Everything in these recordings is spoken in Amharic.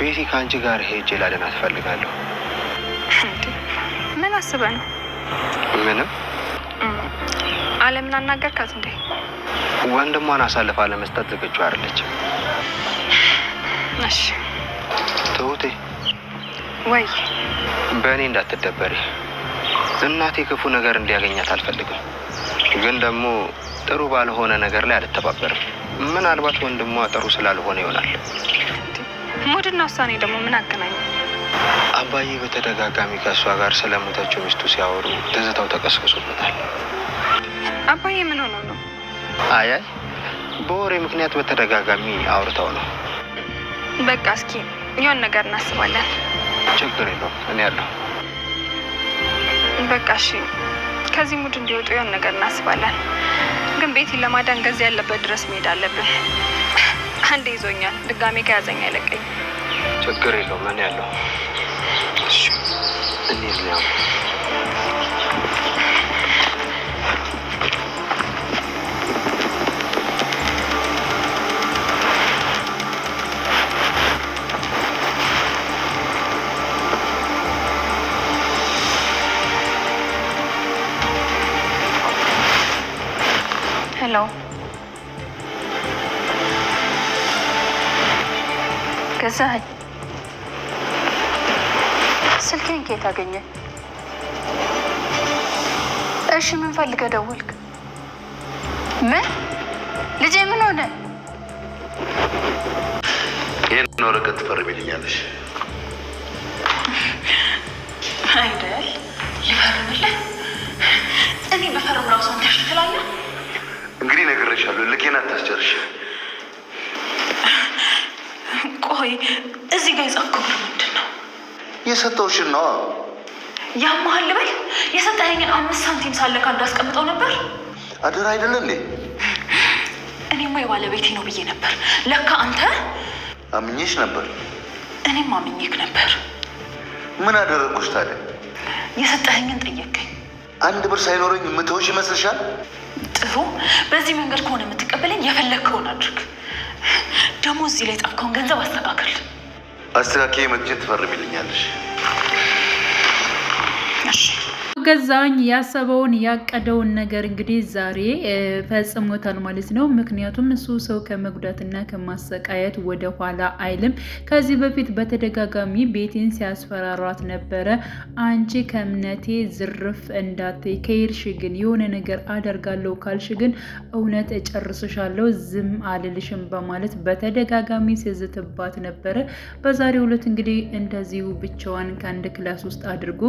ቤቲ ከአንቺ ጋር ሄጄ ላድናት እፈልጋለሁ። ምን አስበህ ነው? ምንም። አለምን አናገርካት እንዴ? ወንድሟን አሳልፋ ለመስጠት ዝግጁ አይደለችም። እሺ ትሁቴ፣ ወይ በእኔ እንዳትደበሪ። እናቴ ክፉ ነገር እንዲያገኛት አልፈልግም፣ ግን ደግሞ ጥሩ ባልሆነ ነገር ላይ አልተባበርም። ምናልባት ወንድሟ ጥሩ ስላልሆነ ይሆናል። ሙድና ውሳኔ ደግሞ ምን አገናኘ? አባዬ በተደጋጋሚ ከእሷ ጋር ስለሞተችው ሚስቱ ሲያወሩ ትዝታው ተቀስቅሶበታል። አባዬ ምን ሆኖ ነው? አያይ በወሬ ምክንያት በተደጋጋሚ አውርተው ነው። በቃ እስኪ የሆነ ነገር እናስባለን። ችግር የለውም፣ እኔ ያለሁ። በቃ እሺ፣ ከዚህ ሙድ እንዲወጡ የሆነ ነገር እናስባለን። ግን ቤቲን ለማዳን ገዛ ያለበት ድረስ መሄድ አለብን። አንዴ ይዞኛል፣ ድጋሜ ከያዘኝ አይለቀኝ። ችግር የለውም፣ እኔ ያለሁ። እሺ እኔ ያለሁ። ሄሎ፣ ገዛኸኝ? ስልኬን ከየት አገኘ? እሺ ምን ፈልገህ ደወልክ? ምን ልጄ ምን ሆነ? ይህን ወረቀት ትፈርሚልኛለሽ? አይደል ልፈርምልህ? እኔ በፈርም ራሱ አንተ ትላለህ። እንግዲህ ነግሬሻለሁ፣ ልኬን አታስጨርሽ። ቆይ እዚህ ጋር የጻፍከው ብር ምንድን ነው? የሰጠውሽን ነዋ። ያመሃል ልበል? የሰጠኸኝን 5 ሳንቲም ሳለካ እንዳስቀምጠው ነበር። አደራ አይደለ እንዴ? እኔማ የባለቤቴ ነው ብዬ ነበር። ለካ አንተ። አምኜሽ ነበር። እኔም አምኜክ ነበር። ምን አደረግኩሽ ታዲያ? የሰጠኸኝን ጠየቀኝ። 1 ብር ሳይኖረኝ የምትውሽ ይመስልሻል? ጥሩ፣ በዚህ መንገድ ከሆነ የምትቀበለኝ የፈለግከውን አድርግ። ደግሞ እዚህ ላይ ጣፍከውን ገንዘብ አስተካክል። አስተካክዬ መጥቼ ትፈርሚልኛለሽ። እሺ። ገዛኝ ያሰበውን ያቀደውን ነገር እንግዲህ ዛሬ ፈጽሞታል ማለት ነው። ምክንያቱም እሱ ሰው ከመጉዳትና ከማሰቃየት ወደ ኋላ አይልም። ከዚህ በፊት በተደጋጋሚ ቤቴን ሲያስፈራሯት ነበረ። አንቺ ከእምነቴ ዝርፍ እንዳትይ፣ ከሄድሽ ግን የሆነ ነገር አደርጋለሁ ካልሽ ግን እውነት እጨርስሻለሁ፣ ዝም አልልሽም በማለት በተደጋጋሚ ሲዝትባት ነበረ። በዛሬው ዕለት እንግዲህ እንደዚሁ ብቻዋን ከአንድ ክላስ ውስጥ አድርጎ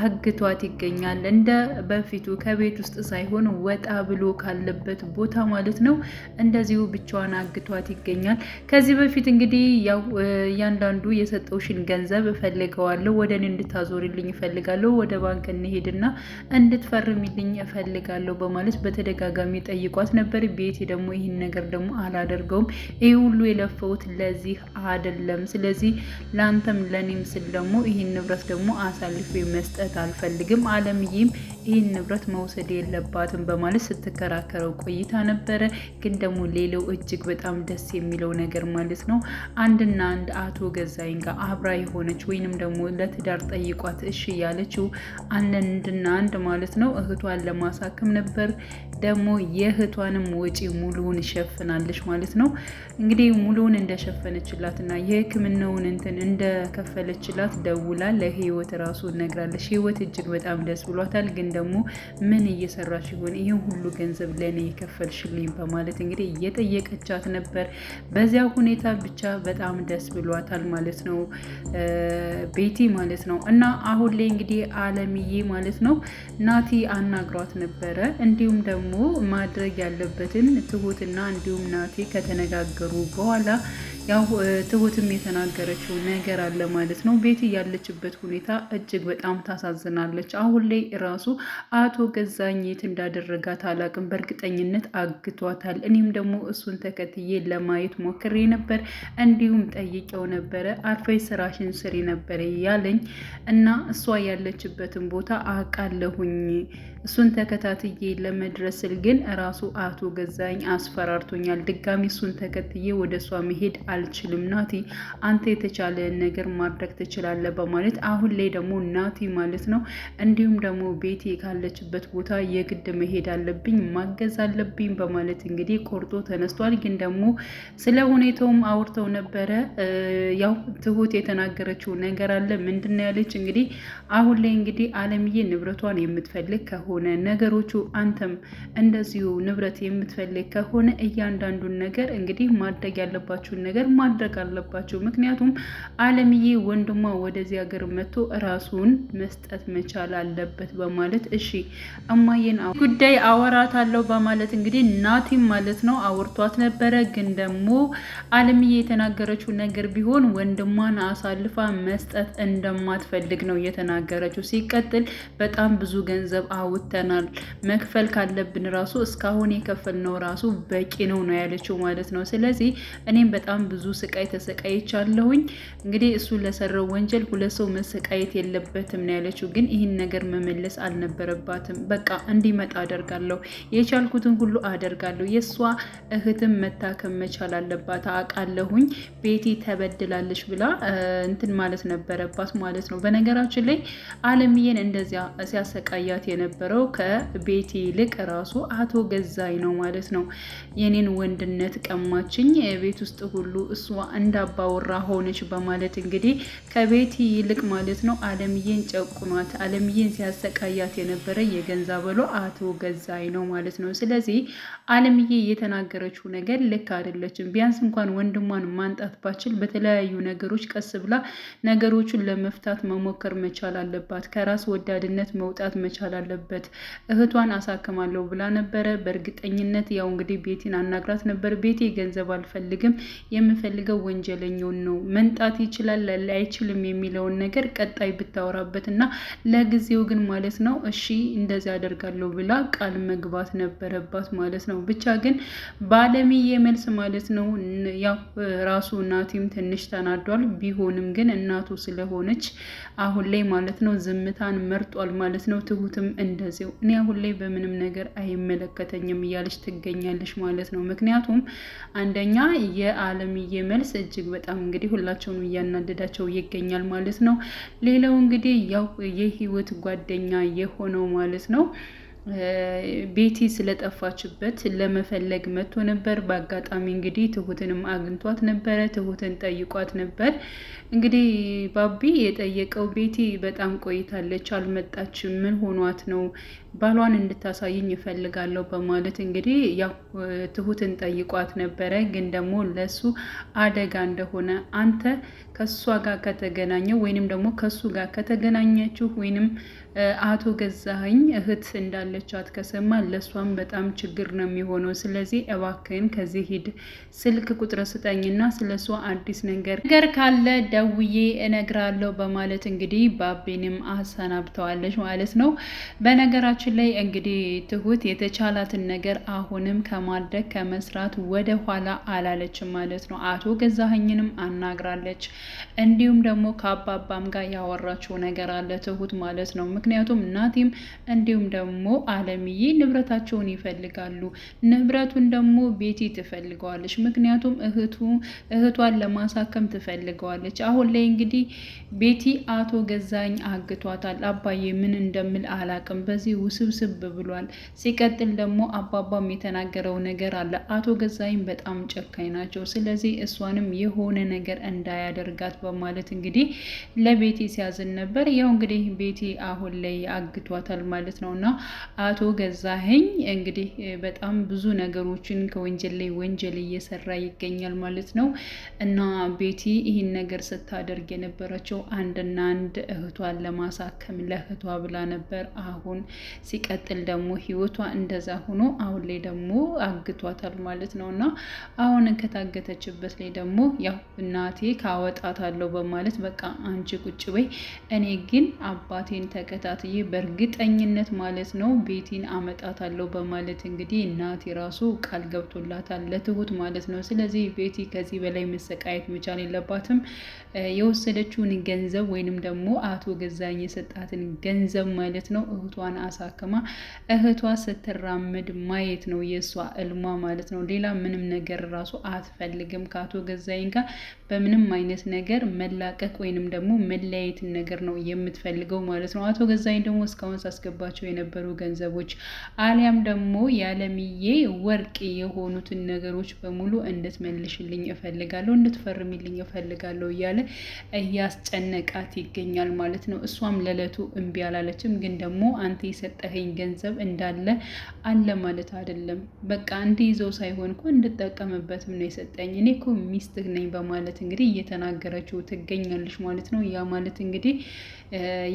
አግቷት ይገኛል። እንደ በፊቱ ከቤት ውስጥ ሳይሆን ወጣ ብሎ ካለበት ቦታ ማለት ነው። እንደዚሁ ብቻዋን አግቷት ይገኛል። ከዚህ በፊት እንግዲህ ያው እያንዳንዱ የሰጠውሽን ገንዘብ እፈልገዋለሁ፣ ወደ እኔ እንድታዞርልኝ እፈልጋለሁ፣ ወደ ባንክ እንሄድና እንድትፈርሚልኝ እፈልጋለሁ በማለት በተደጋጋሚ ጠይቋት ነበር። ቤቲ ደግሞ ይህን ነገር ደግሞ አላደርገውም፣ ይህ ሁሉ የለፈውት ለዚህ አይደለም፣ ስለዚህ ለአንተም ለኔም ስል ደግሞ ይህን ንብረት ደግሞ አሳልፌ መስጠት አልፈልግም፣ አለምዬም ይህን ንብረት መውሰድ የለባትም በማለት ስትከራከረው ቆይታ ነበረ። ግን ደግሞ ሌላው እጅግ በጣም ደስ የሚለው ነገር ማለት ነው አንድና አንድ አቶ ገዛኝ ጋር አብራ የሆነች ወይንም ደግሞ ለትዳር ጠይቋት እሺ ያለችው አንድና አንድ ማለት ነው እህቷን ለማሳከም ነበር። ደግሞ የእህቷንም ወጪ ሙሉውን ሸፍናለች ማለት ነው። እንግዲህ ሙሉውን እንደሸፈነችላትና የሕክምናውን እንትን እንደከፈለችላት ደውላ ለህይወት ራሱ ነግራለች። ህይወት እጅግ በጣም ደስ ብሏታል። ግን ደግሞ ምን እየሰራች ይሆን ይህን ሁሉ ገንዘብ ለእኔ የከፈልሽልኝ በማለት እንግዲህ እየጠየቀቻት ነበር። በዚያ ሁኔታ ብቻ በጣም ደስ ብሏታል ማለት ነው ቤቲ ማለት ነው። እና አሁን ላይ እንግዲህ አለምዬ ማለት ነው ናቲ አናግሯት ነበረ። እንዲሁም ደግሞ ማድረግ ያለበትን ትሁትና እንዲሁም ናቲ ከተነጋገሩ በኋላ ያው ትሁትም የተናገረችው ነገር አለ ማለት ነው። ቤቲ ያለችበት ሁኔታ እጅግ በጣም ታሳዝናለች። አሁን ላይ ራሱ አቶ ገዛኝ የት እንዳደረጋት አላቅም፣ በእርግጠኝነት አግቷታል። እኔም ደግሞ እሱን ተከትዬ ለማየት ሞክሬ ነበር፣ እንዲሁም ጠይቄው ነበረ። አርፈሽ ስራሽን ስሪ ነበር ያለኝ እና እሷ ያለችበትን ቦታ አውቃለሁኝ። እሱን ተከታትዬ ለመድረስል ግን ራሱ አቶ ገዛኝ አስፈራርቶኛል። ድጋሚ እሱን ተከትዬ ወደ እሷ መሄድ አልችልም ናቲ፣ አንተ የተቻለ ነገር ማድረግ ትችላለህ በማለት አሁን ላይ ደግሞ ናቲ ማለት ነው እንዲሁም ደግሞ ቤቲ ካለችበት ቦታ የግድ መሄድ አለብኝ ማገዝ አለብኝ በማለት እንግዲህ ቆርጦ ተነስቷል። ግን ደግሞ ስለ ሁኔታውም አውርተው ነበረ። ያው ትሁት የተናገረችው ነገር አለ። ምንድን ያለች እንግዲህ አሁን ላይ እንግዲህ አለምዬ ንብረቷን የምትፈልግ ከሆነ ነገሮቹ አንተም እንደዚሁ ንብረት የምትፈልግ ከሆነ እያንዳንዱን ነገር እንግዲህ ማድረግ ያለባችሁን ነገር ማድረግ አለባቸው። ምክንያቱም አለምዬ ወንድሟ ወደዚህ ሀገር መጥቶ ራሱን መስጠት መቻል አለበት በማለት እሺ እማዬን ጉዳይ አወራታለሁ በማለት እንግዲህ ናቲም ማለት ነው አውርቷት ነበረ። ግን ደግሞ አለምዬ የተናገረችው ነገር ቢሆን ወንድሟን አሳልፋ መስጠት እንደማትፈልግ ነው የተናገረችው። ሲቀጥል በጣም ብዙ ገንዘብ አውጥተናል፣ መክፈል ካለብን ራሱ እስካሁን የከፈልነው ራሱ በቂ ነው ያለችው ማለት ነው። ስለዚህ እኔም በጣም ብዙ ስቃይ ተሰቃይቻለሁኝ። እንግዲህ እሱ ለሰራው ወንጀል ሁለት ሰው መሰቃየት የለበትም ነው ያለችው። ግን ይህን ነገር መመለስ አልነበረባትም። በቃ እንዲመጣ አደርጋለሁ፣ የቻልኩትን ሁሉ አደርጋለሁ። የእሷ እህትም መታከም መቻል አለባት አውቃለሁኝ። ቤቲ ተበድላለች ብላ እንትን ማለት ነበረባት ማለት ነው። በነገራችን ላይ አለምዬን እንደዚያ ሲያሰቃያት የነበረው ከቤቲ ይልቅ ራሱ አቶ ገዛኝ ነው ማለት ነው። የኔን ወንድነት ቀማችኝ፣ ቤት ውስጥ ሁሉ እሷ እንዳባወራ ሆነች በማለት እንግዲህ ከቤቲ ይልቅ ማለት ነው አለምዬን ጨቁኗት፣ አለምዬን ሲያሰቃያት የነበረ የገንዛ በሎ አቶ ገዛኝ ነው ማለት ነው። ስለዚህ አለምዬ የተናገረችው ነገር ልክ አይደለችም። ቢያንስ እንኳን ወንድሟን ማንጣት ባችል በተለያዩ ነገሮች ቀስ ብላ ነገሮቹን ለመፍታት መሞከር መቻል አለባት። ከራስ ወዳድነት መውጣት መቻል አለበት። እህቷን አሳክማለሁ ብላ ነበረ። በእርግጠኝነት ያው እንግዲህ ቤቲን አናግራት ነበር። ቤቲ ገንዘብ አልፈልግም፣ የምፈልገው ወንጀለኛውን ነው፣ መንጣት ይችላል አይችልም የሚለውን ነገር ቀጣይ ብታወራበት እና ለጊዜው ግን ማለት ነው እሺ እንደዚህ አደርጋለሁ ብላ ቃል መግባት ነበረባት ማለት ነው። ብቻ ግን ባለምዬ መልስ ማለት ነው ያው ራሱ ናቲም ትንሽ ተናዷል። ቢሆንም ግን እናቱ ስለሆነች አሁን ላይ ማለት ነው ዝምታን መርጧል ማለት ነው። ትሁትም እንደዚው እኔ አሁን ላይ በምንም ነገር አይመለከተኝም እያለች ትገኛለች ማለት ነው። ምክንያቱም አንደኛ የአለምዬ መልስ እጅግ በጣም እንግዲህ ሁላቸውን እያናደዳቸው ይገኛል ማለት ነው። ሌላው እንግዲህ ያው የህይወት ጓደኛ የሆነው ማለት ነው ቤቲ ስለጠፋችበት ለመፈለግ መጥቶ ነበር። በአጋጣሚ እንግዲህ ትሁትንም አግኝቷት ነበረ። ትሁትን ጠይቋት ነበር። እንግዲህ ባቢ የጠየቀው ቤቲ በጣም ቆይታለች አልመጣችም፣ ምን ሆኗት ነው? ባሏን እንድታሳይኝ ይፈልጋለሁ በማለት እንግዲህ ያው ትሁትን ጠይቋት ነበረ። ግን ደግሞ ለሱ አደጋ እንደሆነ አንተ ከሷ ጋር ከተገናኘው ወይንም ደግሞ ከሱ ጋር ከተገናኘችው ወይንም አቶ ገዛኸኝ እህት እንዳለቻት ከሰማ ለሷም በጣም ችግር ነው የሚሆነው። ስለዚህ እባክህን ከዚህ ሂድ፣ ስልክ ቁጥር ስጠኝና ስለሷ አዲስ ነገር ካለ ደውዬ እነግራለሁ በማለት እንግዲህ ባቢንም አሰናብተዋለች ማለት ነው። በነገራችን ላይ እንግዲህ ትሁት የተቻላትን ነገር አሁንም ከማድረግ ከመስራት ወደ ኋላ አላለችም ማለት ነው። አቶ ገዛኸኝንም አናግራለች። እንዲሁም ደግሞ ከአባባም ጋር ያወራችው ነገር አለ ትሁት ማለት ነው። ምክንያቱም ናቲም እንዲሁም ደግሞ አለምዬ ንብረታቸውን ይፈልጋሉ። ንብረቱን ደግሞ ቤቲ ትፈልገዋለች። ምክንያቱም እህቷን ለማሳከም ትፈልገዋለች። አሁን ላይ እንግዲህ ቤቲ አቶ ገዛኝ አግቷታል። አባዬ ምን እንደምል አላቅም፣ በዚህ ውስብስብ ብሏል። ሲቀጥል ደግሞ አባባም የተናገረው ነገር አለ። አቶ ገዛኝ በጣም ጨካኝ ናቸው። ስለዚህ እሷንም የሆነ ነገር እንዳያደርጋት በማለት እንግዲህ ለቤቲ ሲያዝን ነበር። ያው እንግዲህ ቤቲ አሁን ላይ አግቷታል ማለት ነው። እና አቶ ገዛኸኝ እንግዲህ በጣም ብዙ ነገሮችን ከወንጀል ላይ ወንጀል እየሰራ ይገኛል ማለት ነው። እና ቤቲ ይህን ነገር ስታደርግ የነበረችው አንድና አንድ እህቷን ለማሳከም ለእህቷ ብላ ነበር። አሁን ሲቀጥል ደግሞ ህይወቷ እንደዛ ሆኖ አሁን ላይ ደግሞ አግቷታል ማለት ነው። እና አሁን ከታገተችበት ላይ ደግሞ ያው እናቴ ካወጣታለሁ በማለት በቃ አንቺ ቁጭ በይ፣ እኔ ግን አባቴን ተከታትዬ በእርግጠኝነት ማለት ነው ቤቲን አመጣታለሁ በማለት እንግዲህ እናቴ ራሱ ቃል ገብቶላታል ለትሁት ማለት ነው። ስለዚህ ቤቲ ከዚህ በላይ መሰቃየት መቻል የለባትም። የወሰደችውን ገንዘብ ወይንም ደግሞ አቶ ገዛኝ የሰጣትን ገንዘብ ማለት ነው እህቷን አሳክማ እህቷ ስትራመድ ማየት ነው የእሷ እልሟ ማለት ነው። ሌላ ምንም ነገር ራሱ አትፈልግም ከአቶ ገዛኸኝ ጋር በምንም አይነት ነገር መላቀቅ ወይንም ደግሞ መለያየትን ነገር ነው የምትፈልገው ማለት ነው። አቶ ገዛኸኝ ደግሞ እስካሁን ሳስገባቸው የነበሩ ገንዘቦች አሊያም ደግሞ የአለምዬ ወርቅ የሆኑትን ነገሮች በሙሉ እንድትመልሽልኝ እፈልጋለሁ፣ እንድትፈርሚልኝ እፈልጋለሁ እያለ እያስጨነቃት ይገኛል ማለት ነው። እሷም ለዕለቱ እምቢ አላለችም። ግን ደግሞ አንተ የሰጠኸኝ ገንዘብ እንዳለ አለ ማለት አይደለም፣ በቃ እንዲይዘው ሳይሆን እኮ እንድጠቀምበትም ነው የሰጠኝ፣ እኔ እኮ ሚስትህ ነኝ በማለት እንግዲህ እየተናገረችው ትገኛለች ማለት ነው። ያ ማለት እንግዲህ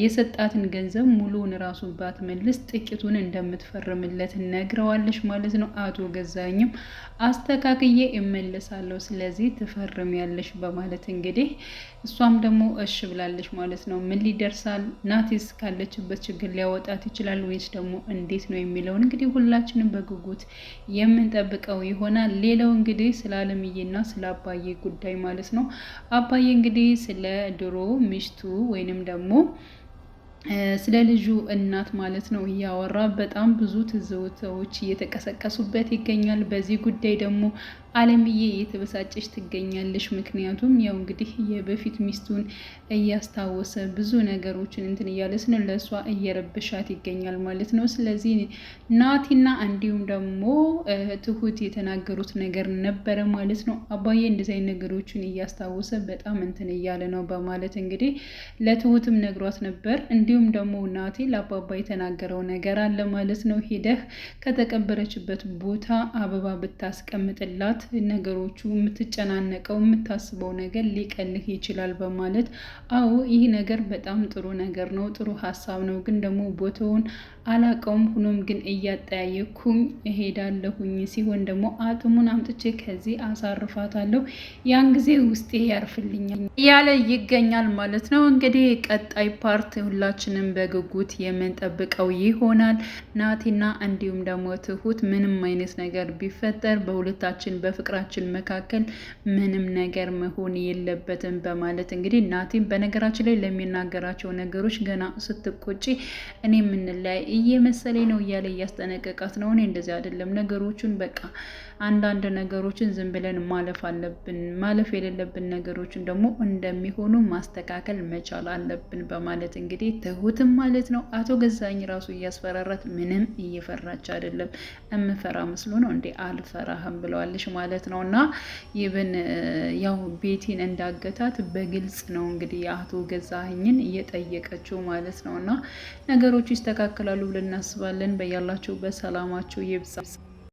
የሰጣትን ገንዘብ ሙሉውን ራሱ ባትመልስ ጥቂቱን እንደምትፈርምለት ነግረዋለች ማለት ነው። አቶ ገዛኸኝም አስተካክዬ እመለሳለሁ ስለዚህ ትፈርሚያለሽ በማለት እንግዲህ እሷም ደግሞ እሺ ብላለች ማለት ነው። ምን ሊደርሳል ናቲስ ካለችበት ችግር ሊያወጣት ይችላል ወይስ ደግሞ እንዴት ነው የሚለውን እንግዲህ ሁላችንም በጉጉት የምንጠብቀው ይሆናል። ሌላው እንግዲህ ስለ አለምዬና ስለ አባዬ ጉዳይ ማለት ነው። አባዬ እንግዲህ ስለ ድሮ ሚስቱ ወይንም ደግሞ ስለ ልጁ እናት ማለት ነው እያወራ በጣም ብዙ ትዝታዎች እየተቀሰቀሱበት ይገኛል። በዚህ ጉዳይ ደግሞ አለምዬ እየተበሳጨች ትገኛለች። ምክንያቱም ያው እንግዲህ የበፊት ሚስቱን እያስታወሰ ብዙ ነገሮችን እንትን እያለ ስለ ለእሷ እየረበሻት ይገኛል ማለት ነው። ስለዚህ ናቲና እንዲሁም ደግሞ ትሁት የተናገሩት ነገር ነበረ ማለት ነው። አባዬ እንደዚህ አይነት ነገሮችን እያስታወሰ በጣም እንትን እያለ ነው በማለት እንግዲህ ለትሁትም ነግሯት ነበር። እንዲሁም ደግሞ ናቲ ለአባባ የተናገረው ነገር አለ ማለት ነው። ሄደህ ከተቀበረችበት ቦታ አበባ ብታስቀምጥላት ነገሮቹ የምትጨናነቀው የምታስበው ነገር ሊቀልህ ይችላል በማለት አዎ ይህ ነገር በጣም ጥሩ ነገር ነው፣ ጥሩ ሀሳብ ነው። ግን ደግሞ ቦታውን አላቀውም፣ ሆኖም ግን እያጠያየኩኝ እሄዳለሁኝ ሲሆን ደግሞ አጥሙን አምጥቼ ከዚህ አሳርፋታለሁ፣ ያን ጊዜ ውስጤ ያርፍልኛል እያለ ይገኛል ማለት ነው። እንግዲህ ቀጣይ ፓርት ሁላችንም በጉጉት የምንጠብቀው ይሆናል። ናቲና እንዲሁም ደግሞ ትሁት ምንም አይነት ነገር ቢፈጠር በሁለታችን በፍቅራችን መካከል ምንም ነገር መሆን የለበትም በማለት እንግዲህ ናቲም በነገራችን ላይ ለሚናገራቸው ነገሮች ገና ስትቆጪ እኔ የምንለያይ እየመሰለኝ ነው እያለ እያስጠነቀቃት ነው። እኔ እንደዚህ አይደለም ነገሮቹን በቃ አንዳንድ ነገሮችን ዝም ብለን ማለፍ አለብን፣ ማለፍ የሌለብን ነገሮችን ደግሞ እንደሚሆኑ ማስተካከል መቻል አለብን በማለት እንግዲህ ትሁትም ማለት ነው አቶ ገዛኸኝ ራሱ እያስፈራራት ምንም እየፈራች አይደለም፣ እምፈራ መስሎ ነው እንዴ አልፈራህም ብለዋለች ማለት ነው። እና ይብን ያው ቤቲን እንዳገታት በግልጽ ነው እንግዲህ አቶ ገዛኸኝን እየጠየቀችው ማለት ነው። እና ነገሮቹ ይስተካከላሉ ብለን እናስባለን። በያላችሁ በሰላማችሁ ይብዛ።